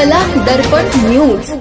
चला दर्पण न्यूज।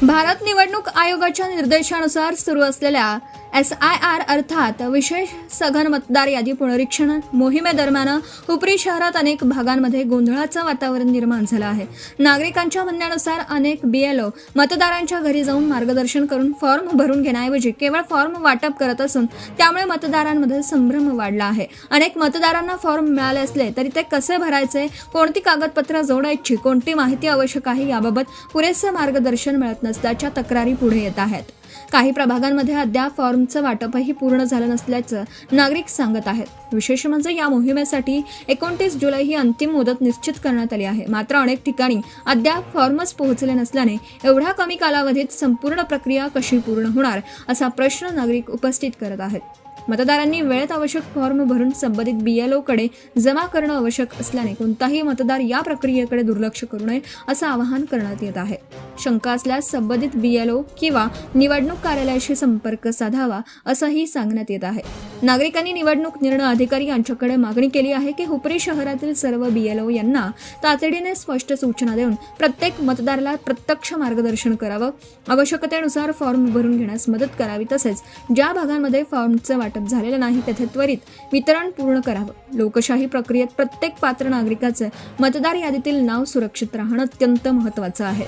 भारत निवडणूक आयोगाच्या निर्देशानुसार सुरू असलेल्या SIR अर्थात विशेष सघन मतदार यादी पुनरीक्षण मोहिमेदरम्यान हुपरी शहरात अनेक भागांमध्ये गोंधळाचं वातावरण निर्माण झालं आहे। नागरिकांच्या म्हणण्यानुसार अनेक BLO मतदारांच्या घरी जाऊन मार्गदर्शन करून फॉर्म भरून घेण्याऐवजी केवळ फॉर्म वाटप करत असून त्यामुळे मतदारांमध्ये संभ्रम वाढला आहे। अनेक मतदारांना फॉर्म मिळाले असले तरी ते कसे भरायचे, कोणती कागदपत्र जोडायची, कोणती माहिती आवश्यक आहे याबाबत पुरेसे मार्गदर्शन मिळत नसल्याच्या तक्रारी पुढे येत आहेत। काही प्रभागांमध्ये अद्याप फॉर्मचं वाटपही पूर्ण झालं नसल्याचं नागरिक सांगत आहेत। विशेष म्हणजे या मोहिमेसाठी 29 जुलै ही अंतिम मुदत निश्चित करण्यात आली आहे। मात्र अनेक ठिकाणी अद्याप फॉर्मच पोहोचले नसल्याने एवढ्या कमी कालावधीत संपूर्ण प्रक्रिया कशी पूर्ण होणार असा प्रश्न नागरिक उपस्थित करत आहेत। मतदारांनी वेळेत आवश्यक फॉर्म भरून संबंधित BLO कडे जमा करणं आवश्यक असल्याने कोणताही मतदार या प्रक्रियेकडे दुर्लक्ष करू नये असं आवाहन करण्यात येत आहे। शंका असल्यास संबंधित BLO किंवा निवडणूक कार्यालयाशी संपर्क साधावा असंही सांगण्यात येत आहे। नागरिकांनी निवडणूक निर्णय अधिकारी यांच्याकडे मागणी केली आहे की हुपरी शहरातील सर्व BLO यांना तातडीने स्पष्ट सूचना देऊन प्रत्येक मतदाराला प्रत्यक्ष मार्गदर्शन करावं, आवश्यकतेनुसार फॉर्म भरून घेण्यास मदत करावी, तसेच ज्या भागांमध्ये फॉर्मचं वाटप झालेलं नाही तेथे त्वरित वितरण पूर्ण करावं। लोकशाही प्रक्रियेत प्रत्येक पात्र नागरिकाचं मतदार यादीतील नाव सुरक्षित राहणं अत्यंत महत्त्वाचं आहे।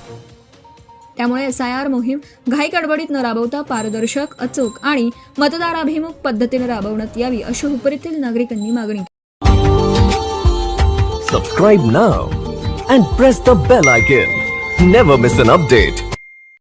त्यामुळे SIR मोहीम घाई गडबडीत न राबवता पारदर्शक, अचूक आणि मतदाराभिमुख पद्धतीने राबवण्यात यावी अशी हुपरीतील नागरिकांनी मागणी केली। Subscribe now and press the bell icon. Never miss an update.